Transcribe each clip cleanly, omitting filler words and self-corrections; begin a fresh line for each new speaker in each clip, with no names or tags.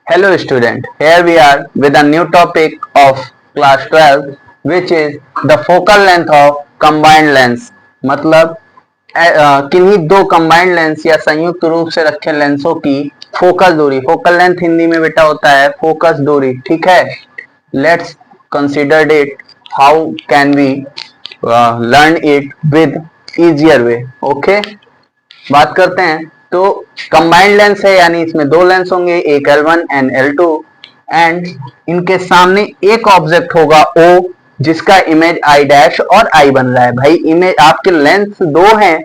Hello student, here we are with a new topic of class 12 which is the focal length of combined lens। मतलब किन्हीं दो combined lens या संयुक्त रूप से रखे लेंसों की फोकल दूरी। फोकल लेंथ हिंदी में बेटा होता है फोकस दूरी, ठीक है। Let's consider it how can we learn it with easier way, okay। बात करते हैं तो कंबाइंड लेंस है यानी इसमें दो लेंस होंगे, एक L1 एंड L2 एंड इनके सामने एक ऑब्जेक्ट होगा O जिसका इमेज I डैश और I बन रहा है। भाई इमेज आपके लेंस दो हैं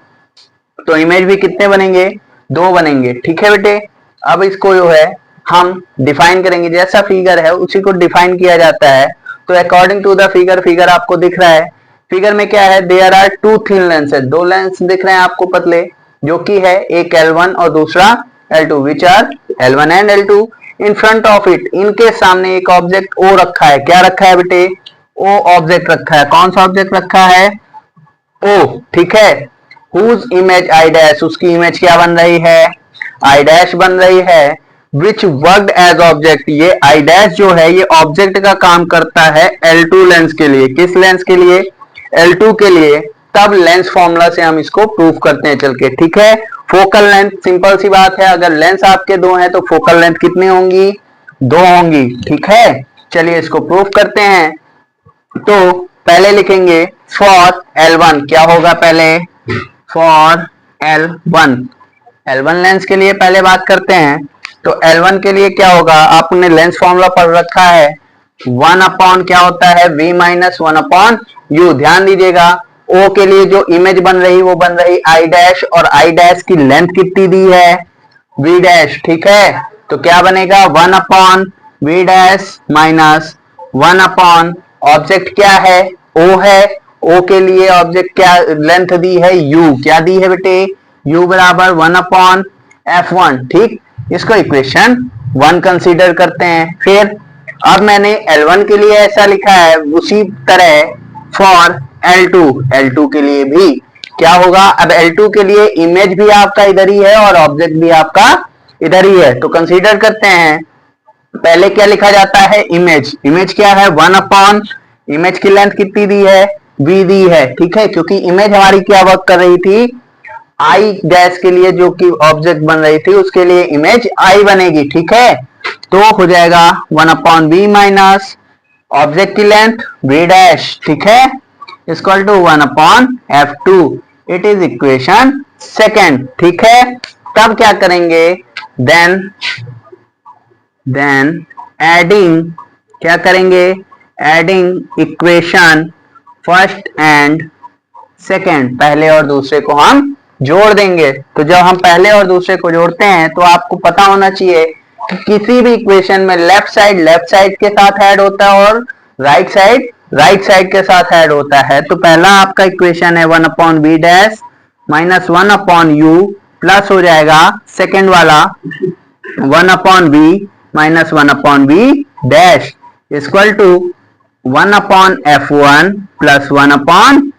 तो इमेज भी कितने बनेंगे, दो बनेंगे, ठीक है बेटे। अब इसको जो है हम डिफाइन करेंगे, जैसा फिगर है उसी को डिफाइन किया जाता है। तो अकॉर्डिंग टू द फिगर आपको दिख रहा है, फिगर में क्या है, there are two thin lens है, दो लेंस दिख रहे हैं आपको पतले, जो कि है एक L1 और दूसरा L2 which are L1 and L2। In front of it इनके सामने एक ऑब्जेक्ट O रखा है। क्या रखा है बेटे, O ऑब्जेक्ट रखा है। कौन सा ऑब्जेक्ट रखा है, O, ठीक है। हुज इमेज I डैश, उसकी इमेज क्या बन रही है, I डैश बन रही है। विच वर्कड एज ऑब्जेक्ट, ये I डैश जो है ये ऑब्जेक्ट का काम करता है L2 लेंस के लिए। किस लेंस के लिए, L2 के लिए। तब लेंस फॉर्मूला से हम इसको प्रूव करते हैं चल के, ठीक है। फोकल लेंथ, सिंपल सी बात है, अगर लेंस आपके दो हैं तो फोकल लेंथ कितनी होंगी, दो होंगी, ठीक है। चलिए इसको प्रूव करते हैं। तो पहले लिखेंगे फॉर L1, क्या होगा पहले, फॉर L1 लेंस के लिए पहले बात करते हैं। तो L1 के लिए क्या होगा, आपने लेंस फॉर्मूला पढ़ रखा है, 1 अपॉन क्या होता है, V माइनस 1 अपॉन U। ध्यान दीजिएगा O के लिए जो इमेज बन रही वो बन रही I डैश, और I डैश की लेंथ कितनी दी है, V डैश, ठीक है। तो क्या बनेगा 1 upon V dash minus 1 upon object क्या है, O है। O के लिए ऑब्जेक्ट क्या लेंथ दी है, U, क्या दी है बेटे, U बराबर 1 अपॉन F1, ठीक। इसको इक्वेशन 1 कंसीडर करते हैं। फिर अब मैंने L1 के लिए ऐसा लिखा है, उसी तरह फॉर L2 के लिए भी क्या होगा। अब L2 के लिए इमेज भी आपका इधर ही है और ऑब्जेक्ट भी आपका इधर ही है। तो कंसीडर करते हैं, पहले क्या लिखा जाता है, इमेज क्या है 1 अपॉन, इमेज की लेंथ कितनी दी है, V दी है, ठीक है। क्योंकि इमेज हमारी क्या वर्क कर रही थी, I डैश के लिए जो कि ऑब्जेक्ट बन रही थी उसके लिए इमेज I बनेगी, ठीक है। तो हो जाएगा 1 अपॉन V माइनस ऑब्जेक्ट की लेंथ V डैश, ठीक है, equal to 1 upon F2। It is equation second, ठीक है। तब क्या करेंगे, देन एडिंग, क्या करेंगे, adding equation first and second, पहले और दूसरे को हम जोड़ देंगे। तो जब हम पहले और दूसरे को जोड़ते हैं तो आपको पता होना चाहिए कि किसी भी इक्वेशन में लेफ्ट साइड के साथ ऐड होता है और राइट साइड के साथ ऐड होता है। तो पहला आपका इक्वेशन है 1 upon B dash minus 1 upon U plus हो जाएगा सेकेंड वाला 1 upon B minus 1 upon B dash equal to 1 upon F1 plus 1 upon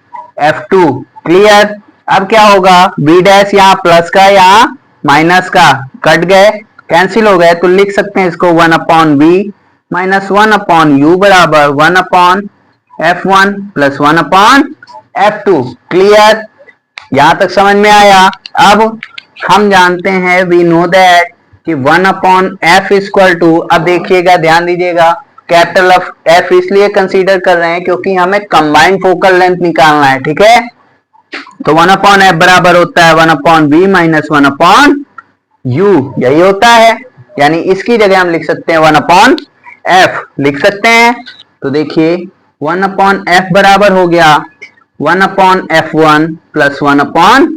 F2। Clear. अब क्या होगा, बी डैश यहाँ प्लस का यहाँ माइनस का कट गए, कैंसिल हो गए, तो लिख सकते हैं इसको 1 upon B minus 1 upon U बराबर 1 upon F1 plus 1 upon F2। Clear, यहां तक समझ में आया। अब हम जानते हैं वी नो दैट कि 1 अपॉन F इक्वल टू, अब देखिएगा ध्यान दीजिएगा, कैपिटल ऑफ F इसलिए कंसीडर कर रहे हैं क्योंकि हमें कंबाइंड फोकल लेंथ निकालना है, ठीक है। तो 1 अपॉन F बराबर होता है 1 upon B minus 1 upon U, यही होता है। यानी इसकी जगह हम लिख सकते हैं 1 अपॉन F लिख सकते हैं। तो देखिए 1 अपॉन F बराबर हो गया 1 upon F1 plus 1 upon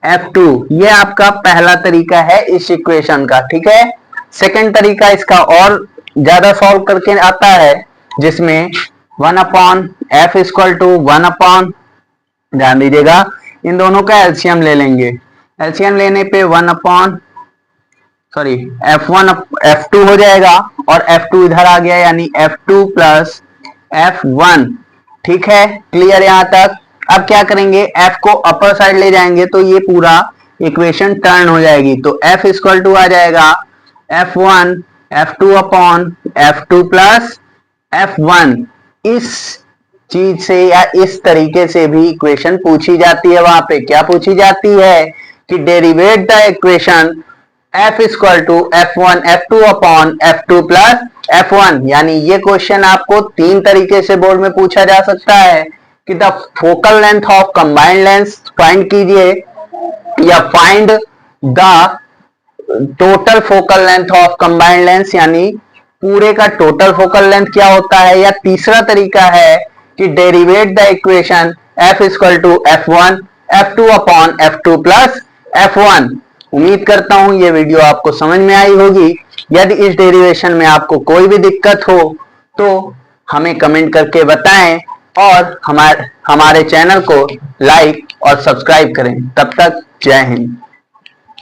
F2। ये आपका पहला तरीका है इस इक्वेशन का, ठीक है। सेकंड तरीका इसका और ज्यादा सॉल्व करके आता है, जिसमें 1 upon F equal to 1 upon, ध्यान दीजिएगा इन दोनों का एलसीएम ले लेंगे। एलसीएम लेने पे 1 अपॉन F1 F2 हो जाएगा और F2 इधर आ गया यानी F2 प्लस F1, ठीक है। क्लियर यहां तक। अब क्या करेंगे, F को अपर साइड ले जाएंगे तो ये पूरा इक्वेशन टर्न हो जाएगी। तो F इक्वल टू आ जाएगा F1 F2 upon F2 plus F1। इस चीज से या इस तरीके से भी इक्वेशन पूछी जाती है। वहां पे क्या पूछी जाती है कि derivate the equation F equal to F1 F2 upon F2 plus F1। यानी ये क्वेश्चन आपको तीन तरीके से बोर्ड में पूछा जा सकता है कि the focal length of combined length find कीजिए, या find the total focal length of combined length, यानी पूरे का टोटल फोकल लेंथ क्या होता है, या तीसरा तरीका है कि derivate the equation F equal to F1 F2 upon F2 plus F1। उम्मीद करता हूं ये वीडियो आपको समझ में आई होगी। यदि इस डेरिवेशन में आपको कोई भी दिक्कत हो तो हमें कमेंट करके बताएं और हमारे चैनल को लाइक और सब्सक्राइब करें। तब तक जय हिंद।